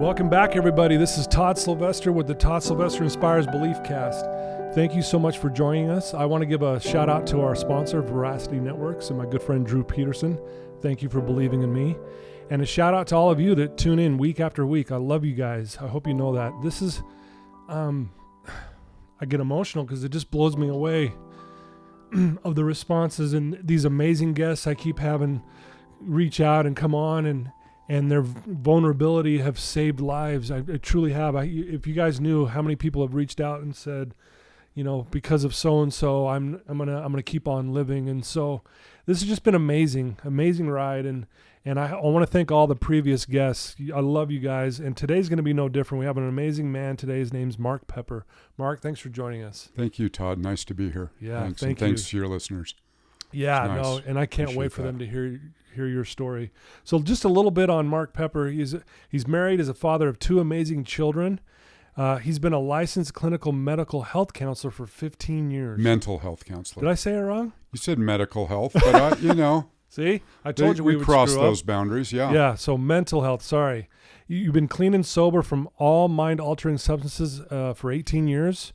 Welcome back, everybody. This is Todd Sylvester with the Todd Sylvester Inspires Belief Cast. Thank you so much for joining us. I want to give a shout out to our sponsor, Veracity Networks, and my good friend Drew Peterson. Thank you for believing in me. And a shout out to all of you that tune in week after week. I love you guys. I hope you know that. This is, I get emotional because it just blows me away of the responses and these amazing guests I keep having reach out and come on, and their vulnerability have saved lives. I truly have. If you guys knew how many people have reached out and said, you know, because of so and so, I'm gonna keep on living. And so this has just been amazing ride. And I want to thank all the previous guests. I love you guys. And today's going to be no different. We have an amazing man today. His name's Mark Pepper. Mark, thanks for joining us. Thank you, Todd. Nice to be here. Yeah, thanks. Thank and you. Thanks to your listeners. Yeah, nice. no, and I can't Appreciate wait for that. them to hear your story. So just a little bit on Mark Pepper. He's married as a father of two amazing children. He's been a licensed clinical medical health counselor for 15 years. Mental health counselor. Did I say it wrong? You said medical health, but See, I told you we would cross screw those up. boundaries. Yeah. Yeah. So mental health. Sorry, you've been clean and sober from all mind-altering substances for 18 years,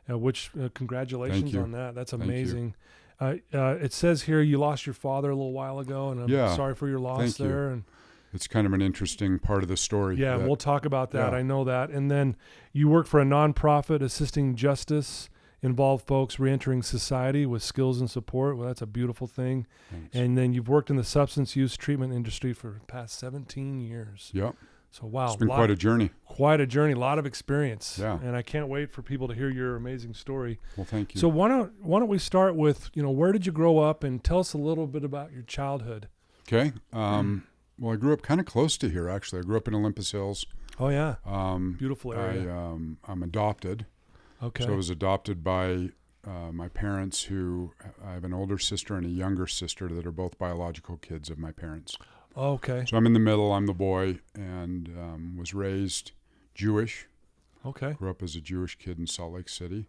which congratulations Thank you. on that. That's Thank you. amazing. It says here you lost your father a little while ago, and I'm sorry for your loss Thank you. there. And It's kind of an interesting part of the story. yeah, we'll talk about that. Yeah. I know that. And then you work for a nonprofit assisting justice involved folks reentering society with skills and support. Well, that's a beautiful thing. Thanks. And then you've worked in the substance use treatment industry for the past 17 years. Yep. So wow, It's been quite a journey. Quite a journey, a lot of experience. Yeah. And I can't wait for people to hear your amazing story. Well, thank you. So why don't we start with, where did you grow up, and tell us a little bit about your childhood. Okay. Well, I grew up kind of close to here, actually. I grew up in Olympus Hills. Oh yeah. Beautiful area. I'm adopted. Okay. So I was adopted by my parents, who I have an older sister and a younger sister that are both biological kids of my parents. Okay. So I'm in the middle. I'm the boy, and was raised Jewish. Okay. Grew up as a Jewish kid in Salt Lake City.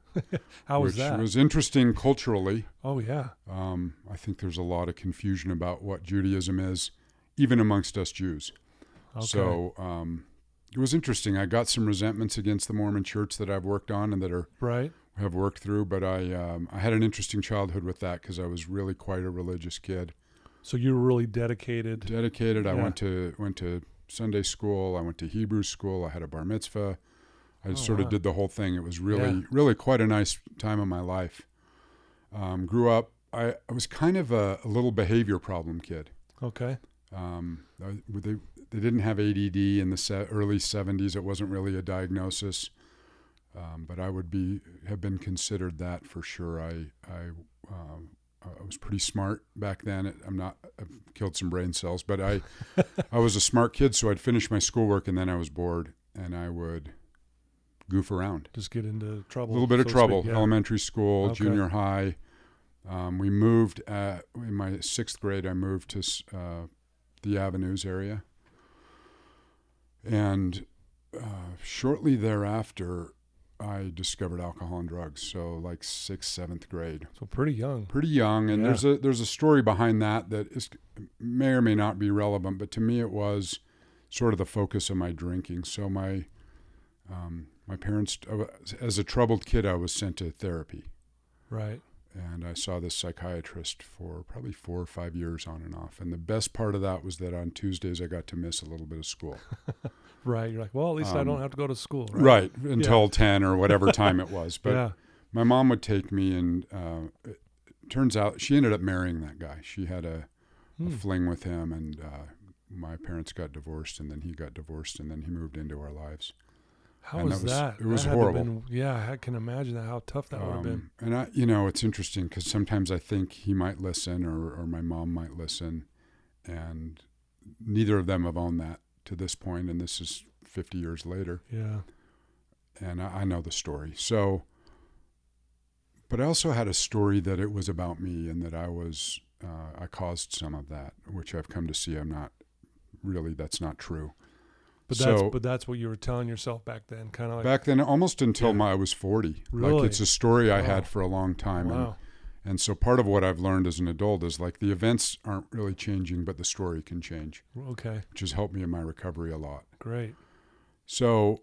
How was which that? was interesting culturally. Oh yeah. I think there's a lot of confusion about what Judaism is, even amongst us Jews. Okay. So it was interesting. I got some resentments against the Mormon Church that I've worked on and that have worked through. But I had an interesting childhood with that because I was really quite a religious kid. So you were really dedicated. I Yeah. went to Sunday school. I went to Hebrew school. I had a bar mitzvah. I sort of did the whole thing. It was really quite a nice time of my life. Grew up. I was kind of a little behavior problem kid. Okay. They didn't have ADD in the early 70s. It wasn't really a diagnosis, but I would have been considered that for sure. I was pretty smart back then. I've killed some brain cells, but I was a smart kid, so I'd finish my schoolwork and then I was bored and I would goof around. Just get into trouble. A little bit of so to trouble. speak, yeah. Elementary school, Okay. junior high. We moved in my 6th grade. I moved to the Avenues area. And shortly thereafter, I discovered alcohol and drugs. So like 6th, 7th grade. So pretty young. Pretty young. And Yeah. there's a story behind that may or may not be relevant. But to me, it was sort of the focus of my drinking. So my parents, as a troubled kid, I was sent to therapy. Right. And I saw this psychiatrist for probably 4 or 5 years on and off. And the best part of that was that on Tuesdays I got to miss a little bit of school. Right. You're like, well, at least I don't have to go to school. Right. Until 10 or whatever time it was. But my mom would take me, and it turns out she ended up marrying that guy. She had a fling with him, and my parents got divorced, and then he got divorced, and then he moved into our lives. How was that? It was That had to have horrible. been, I can imagine how tough that would have been. And it's interesting because sometimes I think he might listen or my mom might listen, and neither of them have owned that to this point, and this is 50 years later. Yeah. And I know the story. So, but I also had a story that it was about me and that I caused some of that, which I've come to see that's not true. But that's what you were telling yourself back then, kind of like back then, almost until I was 40. Really? Like it's a story I had for a long time. Wow. And so part of what I've learned as an adult is like the events aren't really changing, but the story can change. Okay. Which has helped me in my recovery a lot. Great. So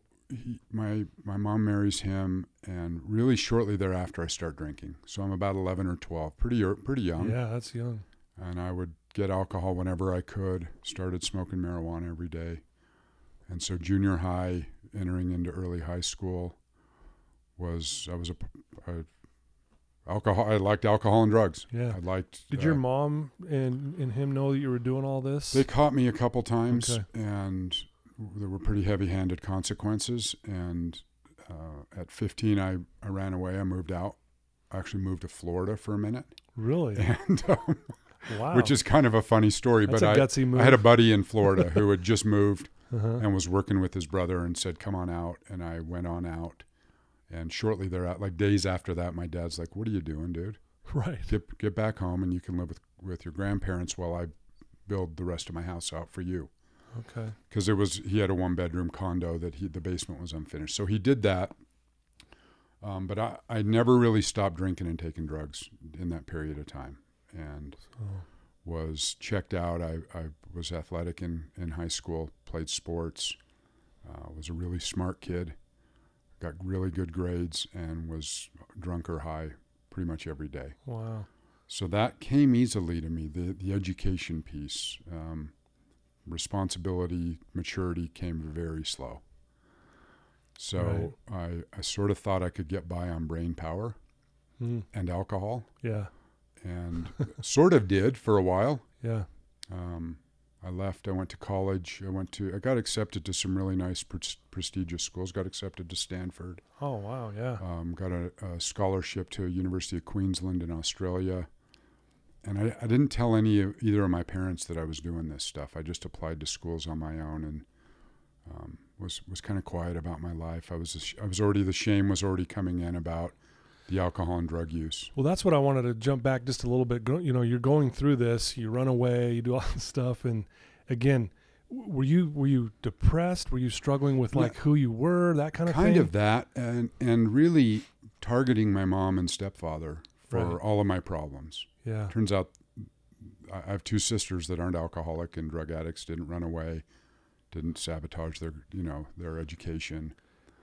my mom marries him, and really shortly thereafter I start drinking. So I'm about 11 or 12, pretty young. Yeah, that's young. And I would get alcohol whenever I could. Started smoking marijuana every day. And so junior high, entering into early high school, alcohol. I liked alcohol and drugs. Yeah. I liked. Did your mom and him know that you were doing all this? They caught me a couple times, Okay. and there were pretty heavy-handed consequences. And at 15, I ran away. I moved out. I actually moved to Florida for a minute. Really? And Wow. which is kind of a funny story. That's but a gutsy move. I had a buddy in Florida who had just moved Uh-huh. and was working with his brother and said, "Come on out." And I went on out. And shortly thereafter, like days after that, my dad's like, "What are you doing, dude? Right. Get back home and you can live with your grandparents while I build the rest of my house out for you." Okay. Because he had a 1-bedroom condo that the basement was unfinished. So he did that. But I never really stopped drinking and taking drugs in that period of time, and was checked out. I was athletic in high school, played sports, was a really smart kid, got really good grades, and was drunk or high pretty much every day. Wow. So that came easily to me, the education piece. Responsibility, maturity came very slow. So I sort of thought I could get by on brain power and alcohol, Yeah. and sort of did for a while. Yeah. I left. I went to college. I got accepted to some really nice prestigious schools. Got accepted to Stanford. Oh, wow. Yeah. Got a scholarship to University of Queensland in Australia. And I didn't tell either of my parents that I was doing this stuff. I just applied to schools on my own, and was kind of quiet about my life. The shame was already coming in about the alcohol and drug use. Well, that's what I wanted to jump back just a little bit. You're going through this, you run away, you do all this stuff. And again, were you depressed? Were you struggling with like who you were, that kind of thing? Kind of that, and really targeting my mom and stepfather for all of my problems. Yeah. Turns out I have 2 sisters that aren't alcoholic and drug addicts, didn't run away, didn't sabotage their education.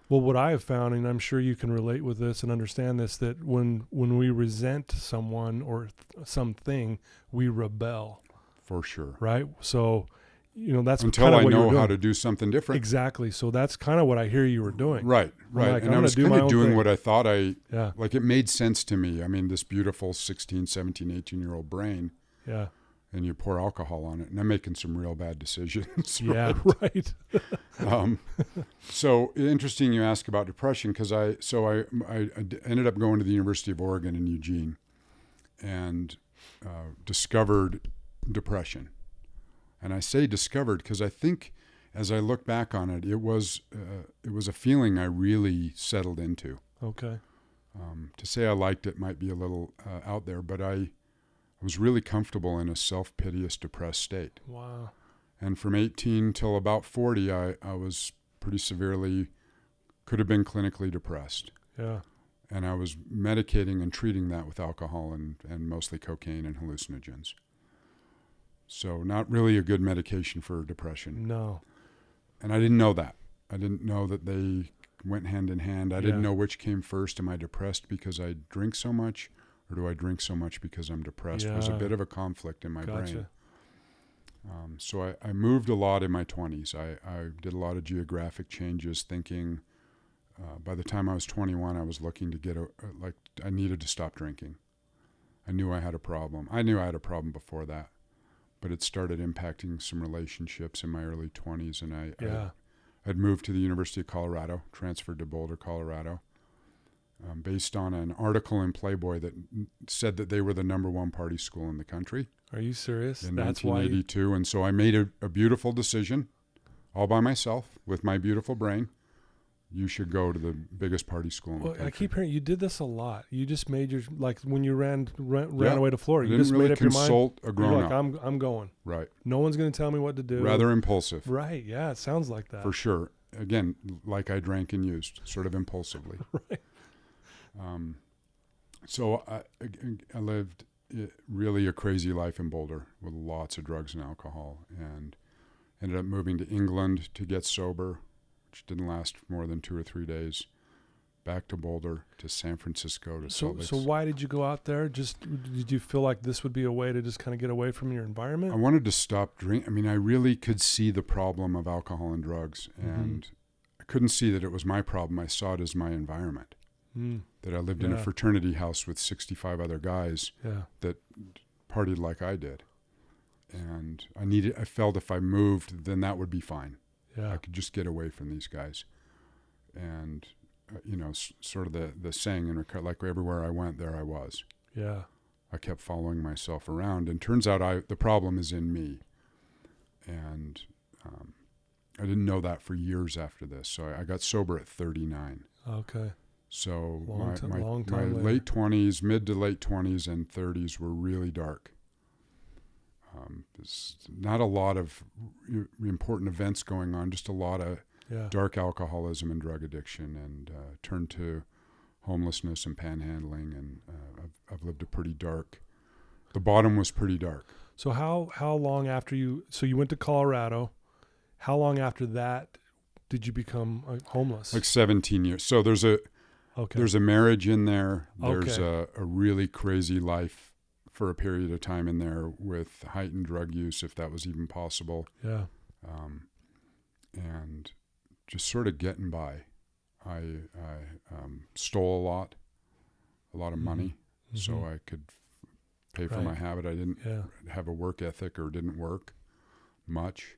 Well, what I have found, and I'm sure you can relate with this and understand this, that when we resent someone or something, we rebel. For sure. Right? So, that's until kind of I what know you're doing. how to do something different. Exactly. So that's kind of what I hear you were doing. Right. Like, and I was kind of doing what I thought Yeah. like it made sense to me. I mean, this beautiful 16, 17, 18-year-old brain. Yeah. And you pour alcohol on it, and I'm making some real bad decisions. Yeah, right. So interesting you ask about depression, because I ended up going to the University of Oregon in Eugene, and discovered depression. And I say discovered because I think, as I look back on it, it was a feeling I really settled into. Okay. To say I liked it might be a little out there, but I was really comfortable in a self-piteous, depressed state. Wow. And from 18 till about 40, I was pretty severely, could have been clinically depressed. Yeah. And I was medicating and treating that with alcohol and mostly cocaine and hallucinogens. So not really a good medication for depression. No. And I didn't know that. I didn't know that they went hand in hand. I didn't know which came first. Am I depressed because I drink so much? Or do I drink so much because I'm depressed? It was a bit of a conflict in my brain. So I moved a lot in my 20s. I did a lot of geographic changes, thinking by the time I was 21, I was looking to get I needed to stop drinking. I knew I had a problem. I knew I had a problem before that, but it started impacting some relationships in my early 20s. And I'd moved to the University of Colorado, transferred to Boulder, Colorado. Based on an article in Playboy that said that they were the #1 party school in the country. Are you serious? In That's 1982. And so I made a beautiful decision all by myself with my beautiful brain. You should go to the biggest party school in the country. I keep hearing you did this a lot. You just made when you ran away to Florida, you didn't just really made up your mind. consult a grown up. I'm going. Right. No one's going to tell me what to do. Rather impulsive. Right. Yeah, it sounds like that. For sure. Again, like I drank and used, sort of impulsively. Right. So I lived really a crazy life in Boulder with lots of drugs and alcohol, and ended up moving to England to get sober, which didn't last more than 2 or 3 days. Back to Boulder, to San Francisco, to So Salt Lake. so why did you go out there? Just did you feel like this would be a way to just kind of get away from your environment? I wanted to stop drinking. I mean, I really could see the problem of alcohol and drugs, and I couldn't see that it was my problem. I saw it as my environment. That I lived in a fraternity house with 65 other guys that partied like I did. And I felt if I moved, then that would be fine. I could just get away from these guys. And, sort of the saying, like everywhere I went, there I was. Yeah. I kept following myself around. And turns out the problem is in me. And I didn't know that for years after this. So I got sober at 39. Okay. So Long time my later. late 20s, mid to late 20s and 30s were really dark. There's not a lot of important events going on, just a lot of dark alcoholism and drug addiction, and turned to homelessness and panhandling, and I've lived a pretty dark, the bottom was pretty dark. So how long after you went to Colorado, how long after that did you become homeless? Like 17 years. So there's a marriage in there. There's a really crazy life for a period of time in there with heightened drug use, if that was even possible. Yeah. And just sort of getting by. I stole a lot of money, so I could pay for my habit. I didn't have a work ethic or didn't work much.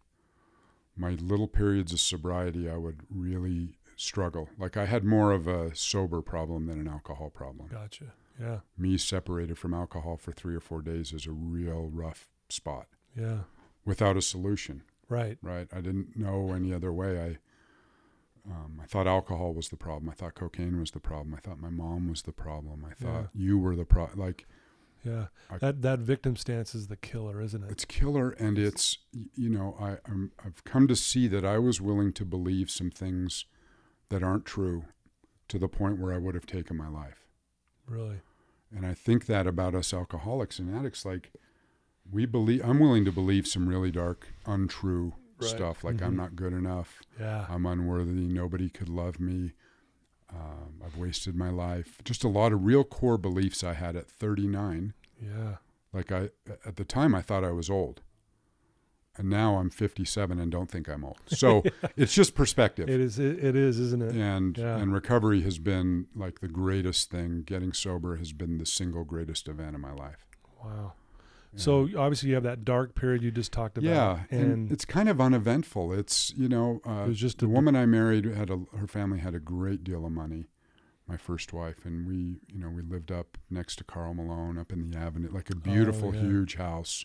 My little periods of sobriety, I would really struggle. Like I had more of a sober problem than an alcohol problem. Gotcha. Yeah. Me separated from alcohol for 3 or 4 days is a real rough spot. Yeah. Without a solution. Right. Right. I didn't know any other way. I thought alcohol was the problem. I thought cocaine was the problem. I thought my mom was the problem. I thought you were the problem. Like, yeah, that victim stance is the killer, isn't it? It's killer, and it's I've come to see that I was willing to believe some things that aren't true, to the point where I would have taken my life. Really. And I think that about us alcoholics and addicts. Like, I'm willing to believe some really dark, untrue stuff. Like I'm not good enough. Yeah. I'm unworthy. Nobody could love me. I've wasted my life. Just a lot of real core beliefs I had at 39. Yeah. Like at the time I thought I was old. And now I'm 57 and don't think I'm old. So it's just perspective. It is, isn't it? And recovery has been like the greatest thing. Getting sober has been the single greatest event in my life. Wow. So obviously you have that dark period you just talked about. Yeah, and it's kind of uneventful. It's, it was just the woman I married her family had a great deal of money, my first wife, and we lived up next to Karl Malone up in the Avenue, like a beautiful, huge house,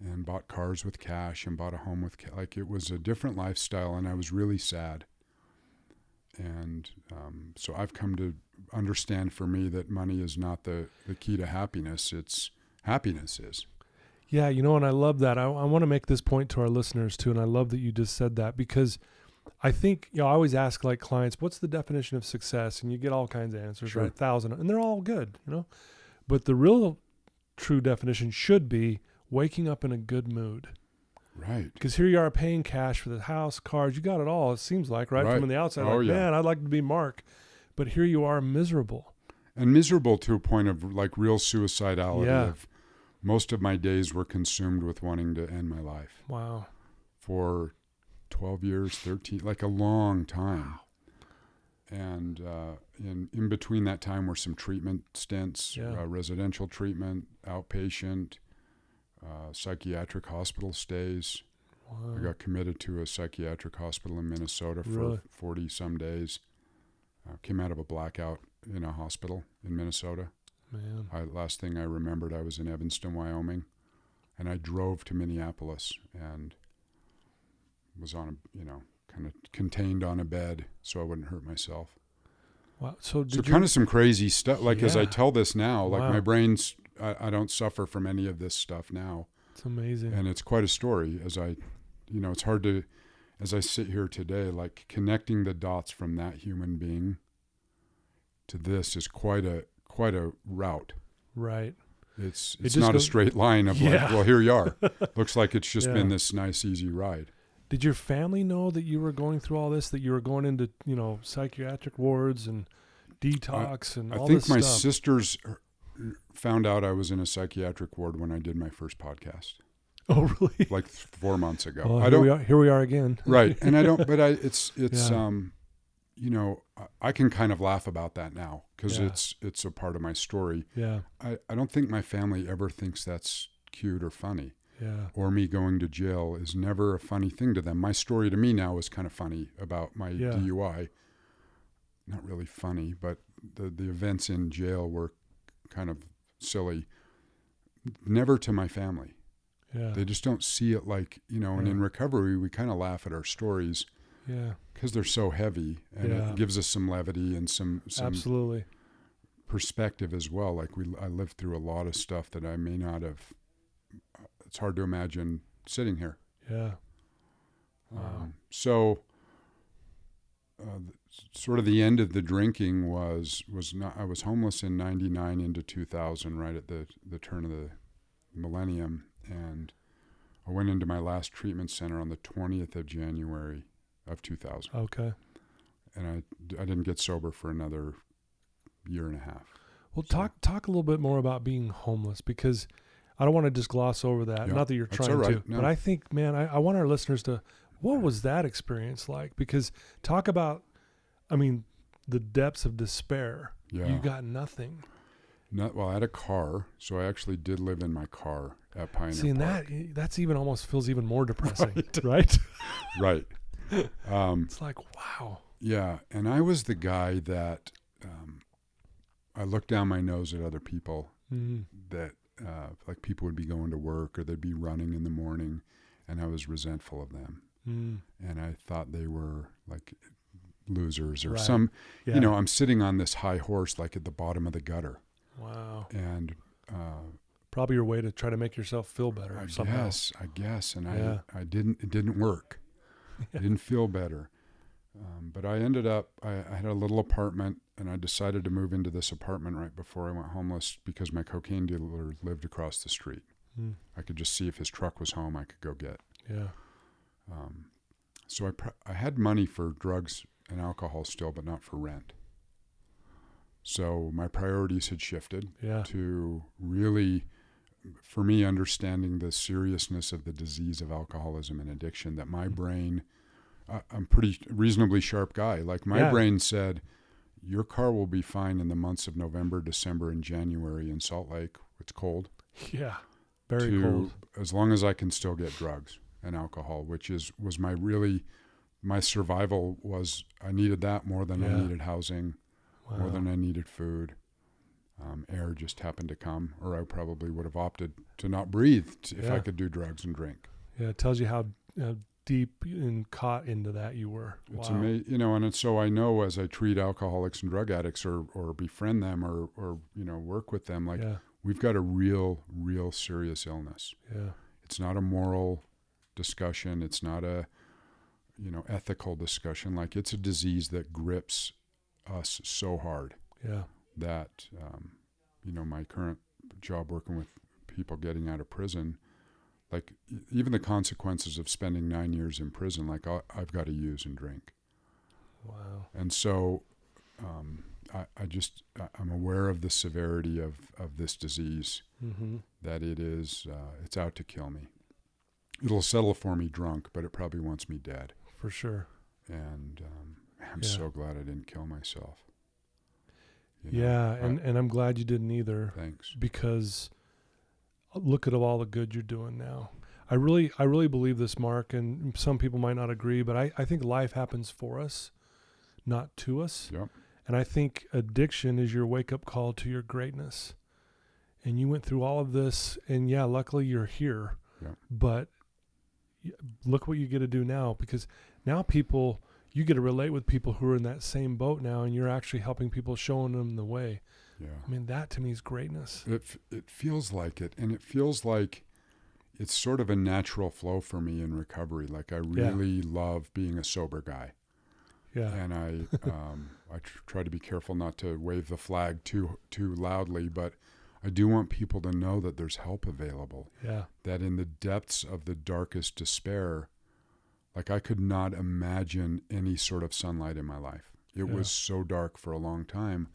and bought cars with cash and bought a home with cash. Like it was a different lifestyle, and I was really sad. And so I've come to understand, for me, that money is not the key to happiness. Happiness is. Yeah, and I love that. I want to make this point to our listeners too, and I love that you just said that, because I think, I always ask like clients, what's the definition of success? And you get all kinds of answers, right? 1,000, and they're all good, But the real true definition should be waking up in a good mood. Right. Because here you are paying cash for the house, cars, you got it all, it seems like, right? From the outside, man, I'd like to be Mark. But here you are miserable. And miserable to a point of like real suicidality. Yeah. Most of my days were consumed with wanting to end my life. Wow. For 12 years, 13, like a long time. Wow. And in between that time were some treatment stints, residential treatment, outpatient, psychiatric hospital stays. Wow. I got committed to a psychiatric hospital in Minnesota for 40 some days. Came out of a blackout in a hospital in Minnesota. Man. Last thing I remembered, I was in Evanston, Wyoming, and I drove to Minneapolis and was on kind of contained on a bed so I wouldn't hurt myself. Wow. So kind of some crazy stuff. Like as I tell this now, like my brain's, I don't suffer from any of this stuff now. It's amazing. And it's quite a story it's hard to, as I sit here today, like connecting the dots from that human being to this is quite a route. Right. It's not a straight line of like, well, here you are. Looks like it's just been this nice, easy ride. Did your family know that you were going through all this, that you were going into, psychiatric wards and detox and all I think this my stuff? sisters found out I was in a psychiatric ward when I did my first podcast, Oh, really? like 4 months ago. Well, I don't. here we are again. Right. And I don't, but it's, Yeah. I can kind of laugh about that now because Yeah. it's a part of my story. Yeah. I don't think my family ever thinks that's cute or funny, Yeah. or me going to jail is never a funny thing to them. My story to me now is kind of funny about my Yeah. DUI. Not really funny, but the events in jail were kind of silly. Never to my family. Yeah. They just don't see it like, and Yeah. in recovery, we kind of laugh at our stories Yeah. because they're so heavy, and Yeah. it gives us some levity and some Absolutely. perspective as well. Like I lived through a lot of stuff that I may not have. It's hard to imagine sitting here. Yeah. Wow. Sort of the end of the drinking was not. I was homeless in '99 into 2000, right at the turn of the millennium, and I went into my last treatment center on the 20th of January of 2000. Okay. And I didn't get sober for another year and a half. Well, talk a little bit more about being homeless, because I don't want to just gloss over that. Yeah, Not that you're that's trying all right. to, No. but I think, man, I want our listeners to, what was that experience like? Because talk about, the depths of despair. Yeah. You got nothing. I had a car, so I actually did live in my car at Pioneer See, and Park. that's even almost feels even more depressing, right? Right. It's like, wow. Yeah, and I was the guy that I looked down my nose at other people Mm-hmm. that like people would be going to work or they'd be running in the morning, and I was resentful of them. Mm. And I thought they were like losers or Right. some, Yeah. I'm sitting on this high horse like at the bottom of the gutter. Wow. And Probably your way to try to make yourself feel better I somehow. guess. And Yeah. it didn't work. I didn't feel better. But I ended up, I had a little apartment, and I decided to move into this apartment right before I went homeless because my cocaine dealer lived across the street. Mm. I could just see if his truck was home, I could go get. Yeah. So I had money for drugs and alcohol still, but not for rent. So my priorities had shifted Yeah. to really, for me, understanding the seriousness of the disease of alcoholism and addiction, that my brain, I'm pretty reasonably sharp guy. Like my Yeah. brain said, your car will be fine in the months of November, December, and January in Salt Lake. It's cold. Yeah. Very cold. As long as I can still get drugs and alcohol, which was my survival was, I needed that more than I Yeah. needed housing, more than I needed food. Air just happened to come, or I probably would have opted to not breathe if I could do drugs and drink. Yeah. It tells you how deep and caught into that you were. It's Wow. amazing, and so I know as I treat alcoholics and drug addicts or befriend them or work with them, like Yeah. we've got a real serious illness. Yeah. It's not a moral discussion. It's not a, ethical discussion. Like it's a disease that grips us so hard Yeah. that, my current job working with people getting out of prison, like even the consequences of spending 9 years in prison, like I've got to use and drink. Wow. And so I'm aware of the severity of this disease, Mm-hmm. that it's out to kill me. It'll settle for me drunk, but it probably wants me dead. For sure. And I'm Yeah. so glad I didn't kill myself. Yeah. And I'm glad you didn't either, Thanks. because look at all the good you're doing now. I really believe this, Mark, and some people might not agree, but I think life happens for us, not to us. Yep. And I think addiction is your wake-up call to your greatness. And you went through all of this, and yeah, luckily you're here. Yep. But look what you get to do now, because now you get to relate with people who are in that same boat now, and you're actually helping people, showing them the way. Yeah. I mean, that to me is greatness. It feels like it, and it feels like it's sort of a natural flow for me in recovery. Like I really love being a sober guy. Yeah. And I try to be careful not to wave the flag too loudly, but I do want people to know that there's help available. Yeah. That in the depths of the darkest despair, Like I could not imagine any sort of sunlight in my life. It Yeah. was so dark for a long time.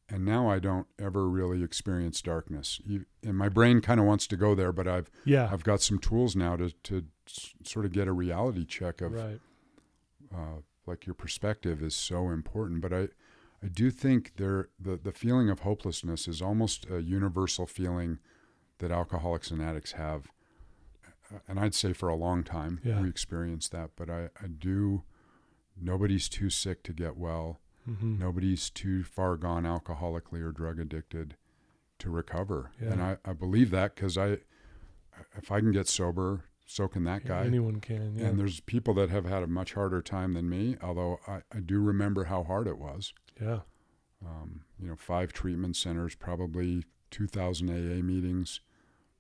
And now I don't ever really experience darkness. And my brain kind of wants to go there, but Yeah. I've got some tools now to sort of get a reality check of Right. like your perspective is so important. But I do think the feeling of hopelessness is almost a universal feeling that alcoholics and addicts have. And I'd say for a long time Yeah. we experience that. But I do, nobody's too sick to get well. Mm-hmm. Nobody's too far gone alcoholically or drug addicted to recover. Yeah. And I believe that because if I can get sober, so can that guy. Anyone can. Yeah. And there's people that have had a much harder time than me, although I do remember how hard it was. Yeah. 5 treatment centers, probably 2,000 AA meetings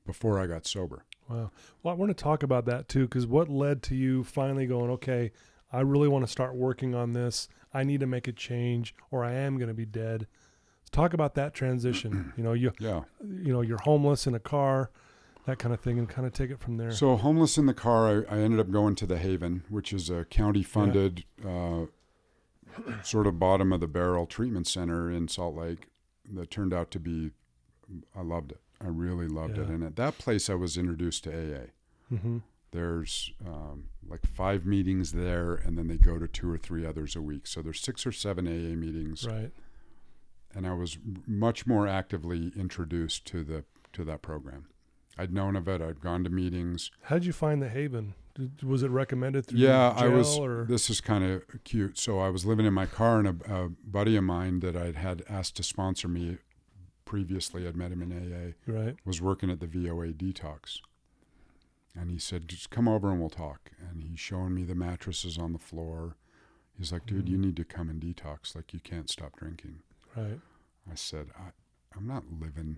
before I got sober. Wow. Well, I want to talk about that too, because what led to you finally going, okay, I really want to start working on this. I need to make a change, or I am going to be dead. Let's talk about that transition. You're homeless in a car, that kind of thing, and kind of take it from there. So homeless in the car, I ended up going to the Haven, which is a county-funded sort of bottom of the barrel treatment center in Salt Lake that turned out to be, I loved it. I really loved it. And at that place, I was introduced to AA. Mm-hmm. There's like 5 meetings there, and then they go to 2 or 3 others a week. So there's 6 or 7 AA meetings. Right. And I was much more actively introduced to that program. I'd known of it. I'd gone to meetings. How did you find the Haven? Was it recommended through jail? I was. This is kind of cute. So I was living in my car, and a buddy of mine that I'd had asked to sponsor me previously, I'd met him in AA, right, was working at the VOA detox. And he said, just come over and we'll talk. And he's showing me the mattresses on the floor. He's like, dude, you need to come and detox. Like, you can't stop drinking. Right. I said, I'm not living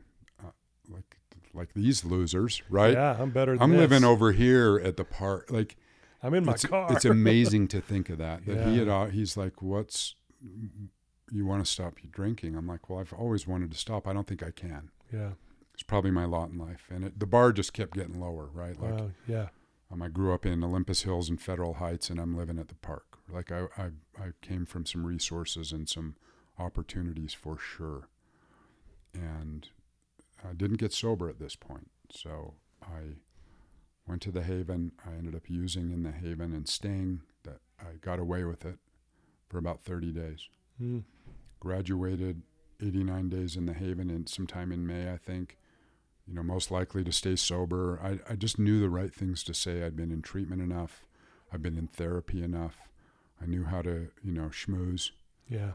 like these losers, right? Yeah, I'm better than I'm this. living over here at the park. Like, I'm in my car. It's amazing to think of that. Yeah. He's like, you want to stop drinking? I'm like, well, I've always wanted to stop. I don't think I can. Yeah. It's probably my lot in life. And the bar just kept getting lower, right? Like, wow. Yeah. I grew up in Olympus Hills and Federal Heights, and I'm living at the park. Like, I came from some resources and some opportunities for sure. And I didn't get sober at this point. So I went to the Haven. I ended up using in the Haven and staying. That I got away with it for about 30 days. Mm. Graduated 89 days in the Haven and sometime in May, I think. Most likely to stay sober. I just knew the right things to say. I'd been in treatment enough. I've been in therapy enough. I knew how to, schmooze. Yeah.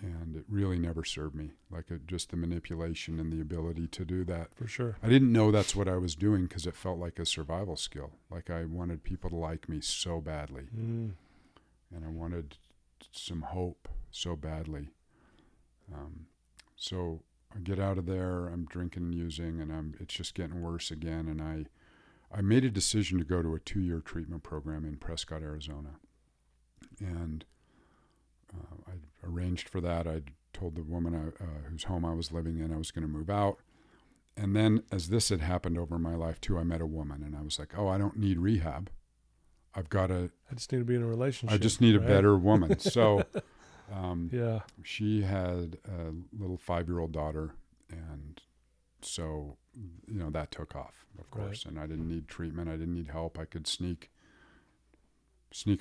And it really never served me. Like just the manipulation and the ability to do that. For sure. I didn't know that's what I was doing because it felt like a survival skill. Like I wanted people to like me so badly. Mm. And I wanted some hope so badly. So I get out of there, I'm drinking and using, and it's just getting worse again. And I made a decision to go to a 2-year treatment program in Prescott, Arizona. And I arranged for that. I told the woman whose home I was living in I was going to move out. And then as this had happened over my life too, I met a woman, and I was like, oh, I don't need rehab. I just need to be in a relationship. I just need a better woman. So yeah. She had a little 5-year-old daughter, and so, that took off, of course. Right. And I didn't need treatment. I didn't need help. I could sneak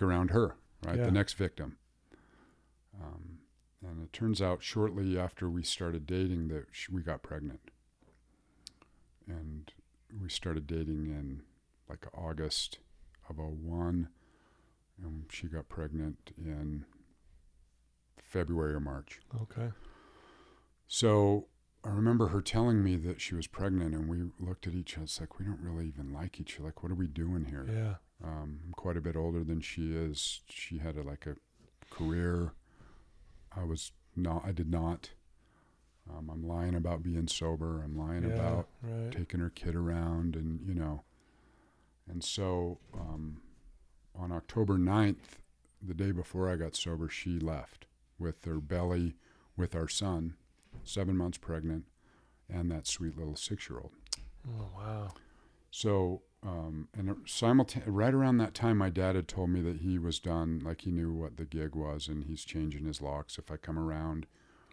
around her, right? Yeah. The next victim. And it turns out shortly after we started dating that we got pregnant. And we started dating in like August of 2001, and she got pregnant in February or March. Okay. So I remember her telling me that she was pregnant, and we looked at each other. It's like, we don't really even like each other. Like, what are we doing here? Yeah. I'm quite a bit older than she is. She had a career. I did not. I'm lying about being sober. I'm lying about taking her kid around, and And so on October 9th, the day before I got sober, she left with her belly with our son, 7 months pregnant, and that sweet little 6-year-old. Oh, wow. So right around that time, my dad had told me that he was done, like he knew what the gig was, and he's changing his locks. If I come around,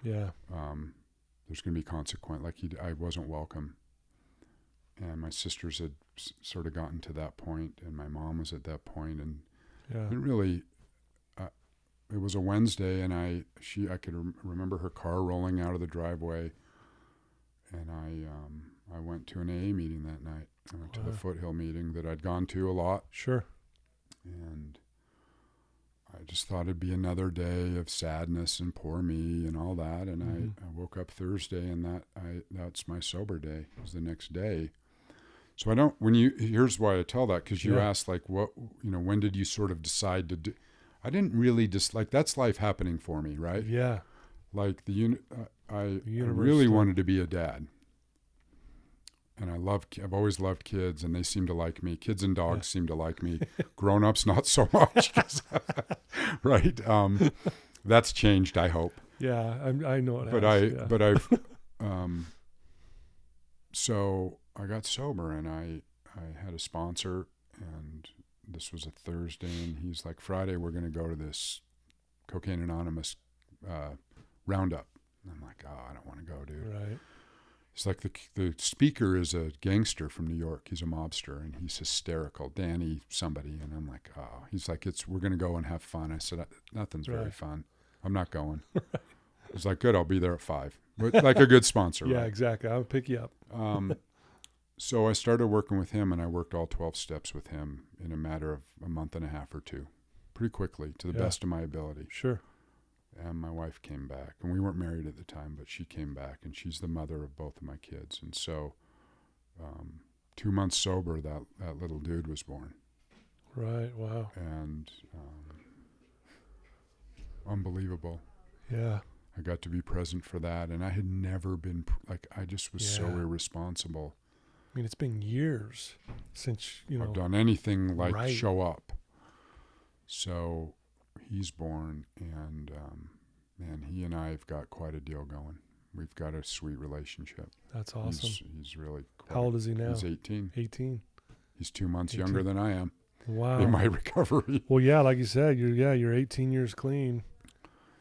Yeah. there's going to be consequence. Like I wasn't welcome. And my sisters had sort of gotten to that point, and my mom was at that point, and Yeah. it really, it was a Wednesday, and I could remember her car rolling out of the driveway, and I went to an AA meeting that night. I went to the Foothill meeting that I'd gone to a lot. Sure. And I just thought it'd be another day of sadness and poor me and all that. And I woke up Thursday, and that's my sober day. It was the next day. So here's why I tell that, because you asked, like, when did you sort of decide to do? I didn't really that's life happening for me, right? Yeah. Like I really wanted to be a dad. And I've always loved kids, and they seem to like me. Kids and dogs seem to like me. Grown-ups, not so much. Right? That's changed, I hope. Yeah, I know it. But I've, so I got sober, and I had a sponsor, and this was a Thursday, and he's like, Friday, we're going to go to this Cocaine Anonymous roundup. And I'm like, I don't want to go, dude. Right. It's like the speaker is a gangster from New York. He's a mobster, and he's hysterical. Danny somebody. And I'm like, he's like, we're going to go and have fun. I said, nothing's very fun. I'm not going. He's like, good, I'll be there at 5. But like a good sponsor, Yeah, right? exactly. I'll pick you up. So I started working with him, and I worked all 12 steps with him in a matter of a month and a half or two, pretty quickly, to the best of my ability. Sure. And my wife came back, and we weren't married at the time, but she came back, and she's the mother of both of my kids. And so 2 months sober, that little dude was born. Right. Wow. And unbelievable. Yeah. I got to be present for that, and I had never been, I just was so irresponsible. I mean, it's been years since, I've done anything like Right. show up. So he's born, and man, he and I have got quite a deal going. We've got a sweet relationship. That's awesome. He's really How old is he now? He's 18. 18. He's 2 months 18. younger than I am Wow. in my recovery. Well, yeah, like you said, you're 18 years clean.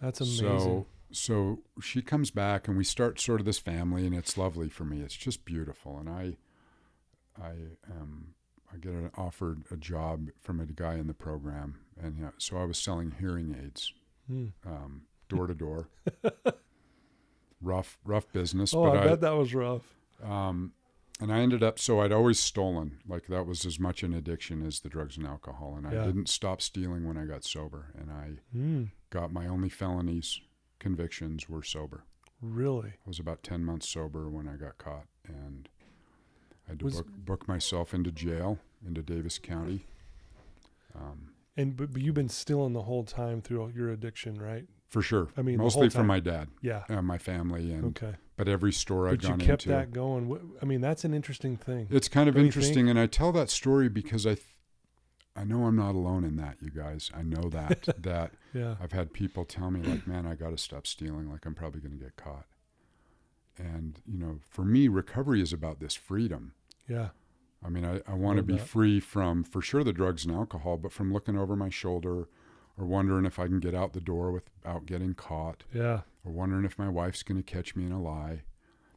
That's amazing. So she comes back, and we start sort of this family, and it's lovely for me. It's just beautiful. And I get offered a job from a guy in the program, and so I was selling hearing aids, door to door. Rough business. Oh, but I bet that was rough. And I ended up, so I'd always stolen. Like, that was as much an addiction as the drugs and alcohol. And I didn't stop stealing when I got sober. And I got my only convictions were sober. Really? I was about 10 months sober when I got caught. And I had to book myself into jail, into Davis County. But you've been stealing the whole time through your addiction, right? For sure. I mean, mostly from my dad. Yeah. My family. And Okay. But every store I'd gone into. But you kept that going. I mean, that's an interesting thing. It's kind of Don't you interesting, think? and I tell that story because I know I'm not alone in that, you guys. I know that Yeah. I've had people tell me, like, man, I got to stop stealing. Like, I'm probably going to get caught. And, for me, recovery is about this freedom. Yeah. I mean, I want to be free from, for sure, the drugs and alcohol, but from looking over my shoulder or wondering if I can get out the door without getting caught. Yeah. Or wondering if my wife's going to catch me in a lie.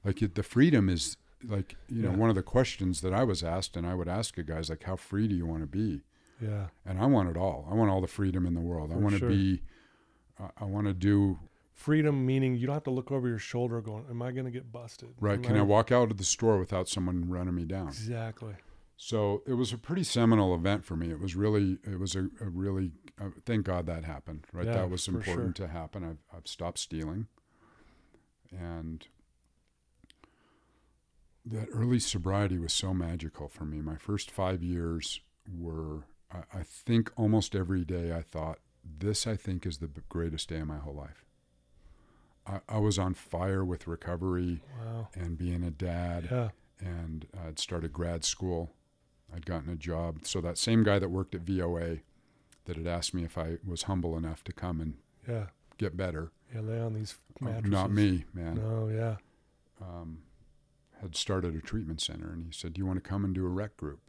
Like, the freedom is, like, one of the questions that I was asked, and I would ask you guys, like, how free do you want to be? Yeah. And I want it all. I want all the freedom in the world. I want to be, I want to do. Freedom meaning you don't have to look over your shoulder going, am I going to get busted? Right. Can I walk out of the store without someone running me down? Exactly. So it was a pretty seminal event for me. It was a really, thank God that happened, right? Yeah, that was for important to happen. I've stopped stealing. And that early sobriety was so magical for me. My first 5 years were, I think almost every day I thought, this I think is the greatest day of my whole life. I was on fire with recovery and being a dad. Yeah. And I'd started grad school. I'd gotten a job. So that same guy that worked at VOA that had asked me if I was humble enough to come and get better. Yeah, lay on these mattresses. Not me, man. No, yeah. Had started a treatment center, and he said, do you want to come and do a rec group?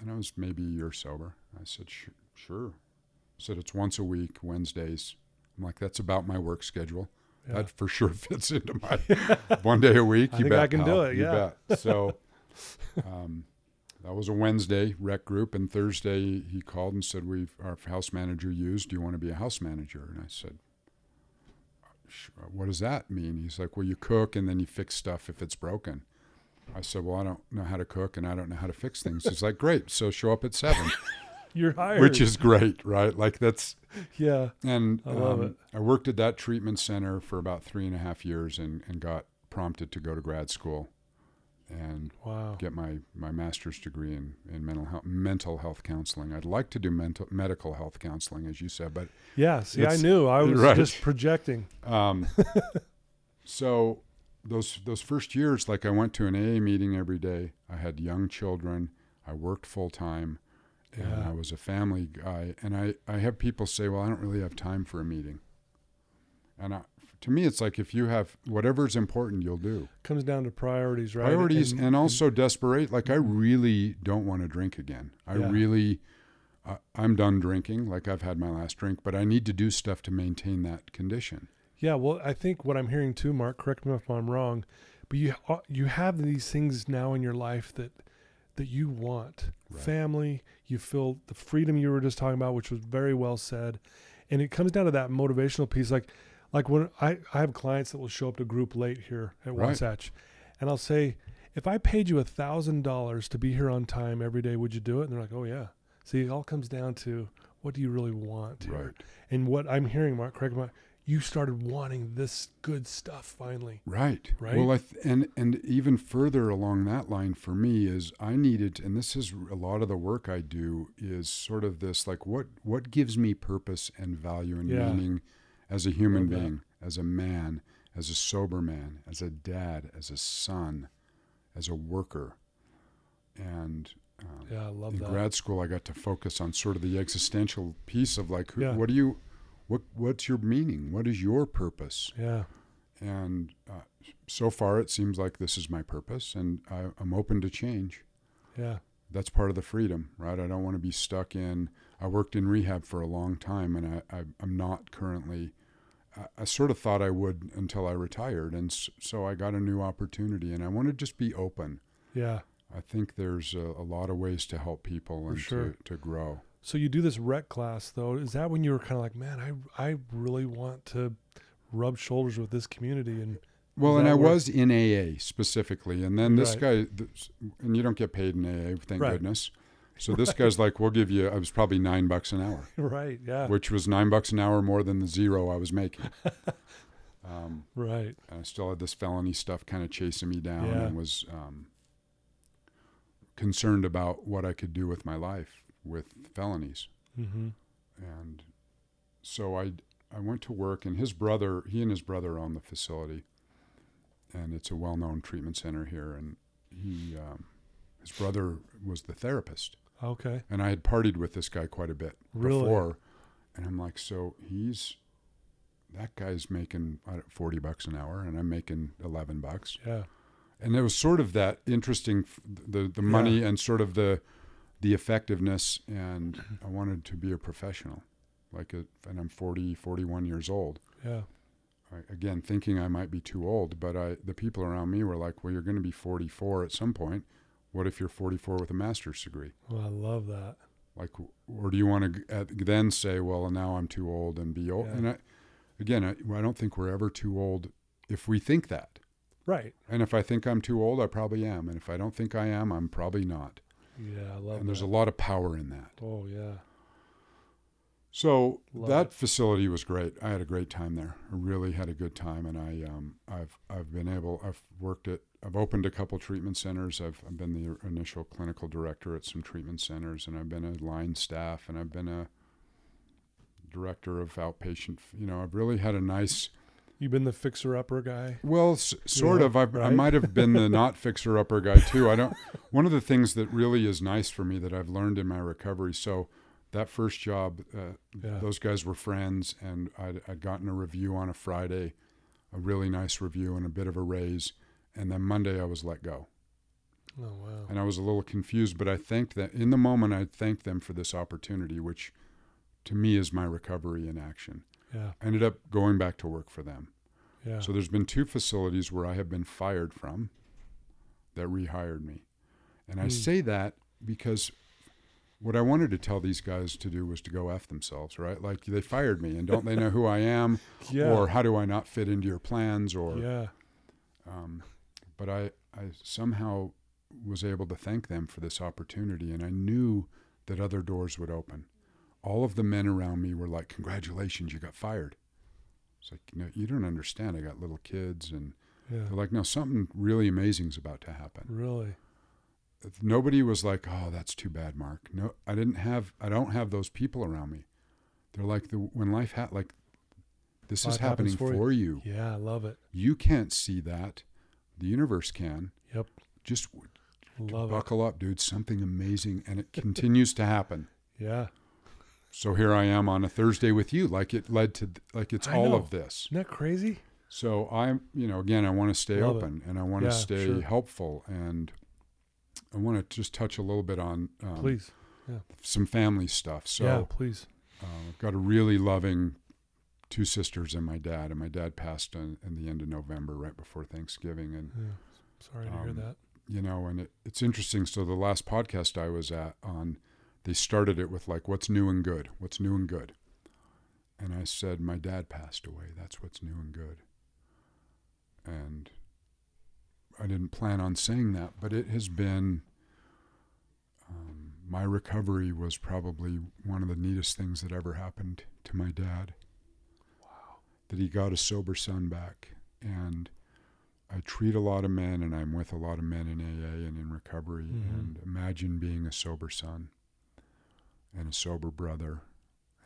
And I was maybe a year sober. I said, sure. I said, it's once a week, Wednesdays. I'm like, that's about my work schedule. Yeah. That for sure fits into my 1 day a week. I You think bet, I can pal. do it. You Yeah. bet. So that was a Wednesday rec group. And Thursday he called and said, our house manager used. Do you want to be a house manager? And I said, what does that mean? He's like, well, you cook and then you fix stuff if it's broken. I said, well, I don't know how to cook and I don't know how to fix things. He's like, great. So show up at 7. You're hired. Which is great, right? Like that's, yeah. and I love it. I worked at that treatment center for about 3.5 years and got prompted to go to grad school and Wow. get my master's degree in mental health counseling. I'd like to do medical health counseling, as you said, but Yeah. See, I knew I was right. just projecting. So those first years, like I went to an AA meeting every day. I had young children. I worked full time. And Yeah. I was a family guy. And I have people say, well, I don't really have time for a meeting. And to me, it's like if you have whatever's important, you'll do. Comes down to priorities, right? Priorities and also desperate. Like I really don't want to drink again. I'm done drinking. Like I've had my last drink, but I need to do stuff to maintain that condition. Yeah, well, I think what I'm hearing too, Mark, correct me if I'm wrong, but you have these things now in your life that you want. Right. Family, you feel the freedom you were just talking about, which was very well said. And it comes down to that motivational piece. Like when I have clients that will show up to group late here at Right. Wasatch, and I'll say, if I paid you $1,000 to be here on time every day, would you do it? And they're like, oh yeah. See, it all comes down to what do you really want here? Right. And what I'm hearing, Mark, correct me, you started wanting this good stuff finally. Right. Right. Well, and even further along that line for me is I needed, and this is a lot of the work I do is sort of this, like what gives me purpose and value and Yeah. meaning as a human Love that. being, as a man, as a sober man, as a dad, as a son, as a worker. And Yeah, I love in that. grad school, I got to focus on sort of the existential piece of like, Yeah. what's your meaning? What is your purpose? Yeah. And so far, it seems like this is my purpose, and I'm open to change. Yeah. That's part of the freedom, right? I don't want to be stuck in. I worked in rehab for a long time, and I'm not currently. I sort of thought I would until I retired, and so I got a new opportunity, and I want to just be open. Yeah. I think there's a lot of ways to help people and sure. to grow. So you do this rec class though. Is that when you were kind of like, man, I really want to rub shoulders with this community? And Well, and I was in AA specifically, and then this Right. guy, and you don't get paid in AA, thank Right. goodness. So this guy's like, we'll give you, I was probably $9 an hour, right. Yeah. which was $9 an hour more than the zero I was making. Right. And I still had this felony stuff kind of chasing me down Yeah. and was concerned about what I could do with my life with felonies. Mm-hmm. And so I went to work, and he and his brother own the facility, and it's a well-known treatment center here. And his brother was the therapist, Okay. and I had partied with this guy quite a bit Really? before, and I'm like, so that guy's making $40 an hour, and I'm making $11. Yeah. And And it was sort of that interesting, the money and sort of the effectiveness. And I wanted to be a professional, and I'm 41 years old. Yeah. Again, thinking I might be too old, but the people around me were like, well, you're going to be 44 at some point. What if you're 44 with a master's degree? Well, I love that. Like, or do you want to then say, well, now I'm too old and be old? Yeah. And I don't think we're ever too old if we think that. Right. And if I think I'm too old, I probably am. And if I don't think I am, I'm probably not. Yeah, I love And there's that. a lot of power in that. Oh, yeah. So Love that it. facility was great. I had a great time there. I really had a good time. And I've opened a couple treatment centers. I've been the initial clinical director at some treatment centers, and I've been a line staff, and I've been a director of outpatient. I've really had a nice. You've been the fixer-upper guy? Well, sort Yeah, of. I right? might have been the not fixer-upper guy too. One of the things that really is nice for me that I've learned in my recovery. So that first job, Yeah. those guys were friends, and I'd gotten a review on a Friday, a really nice review and a bit of a raise, and then Monday I was let go. Oh, wow. And I was a little confused, but I thanked them. In the moment, I thanked them for this opportunity, which to me is my recovery in action. Yeah. I ended up going back to work for them. Yeah. So there's been 2 facilities where I have been fired from that rehired me. And I say that because what I wanted to tell these guys to do was to go F themselves, right? Like, they fired me, and don't they know who I am? Yeah. Or how do I not fit into your plans? Or, Yeah. but I somehow was able to thank them for this opportunity, and I knew that other doors would open. All of the men around me were like, congratulations, you got fired. It's like, no, you don't understand. I got little kids, and Yeah. they're like, no, something really amazing's about to happen. Really? Nobody was like, oh, that's too bad, Mark. No, I don't have those people around me. They're like, when life this is happening for you. Yeah, I love it. You can't see that. The universe can. Yep. Just Love buckle up, dude. Something amazing, and it continues to happen. it. Yeah. So here I am on a Thursday with you, like it led to, like it's all know. of this. Isn't that crazy? So I'm, again, I want to stay Love open, and I want to stay sure. helpful, and I want to just touch a little bit on Please. some family stuff. So Yeah, please. I've got a really loving 2 sisters and my dad passed in the end of November, right before Thanksgiving, and Sorry to hear that. and it's interesting. So the last podcast I was on, they started it with like, what's new and good? What's new and good? And I said, my dad passed away. That's what's new and good. And I didn't plan on saying that, but it has been, my recovery was probably one of the neatest things that ever happened to my dad. Wow. That he got a sober son back. And I treat a lot of men, and I'm with a lot of men in AA and in recovery. Mm-hmm. And imagine being a sober son and a sober brother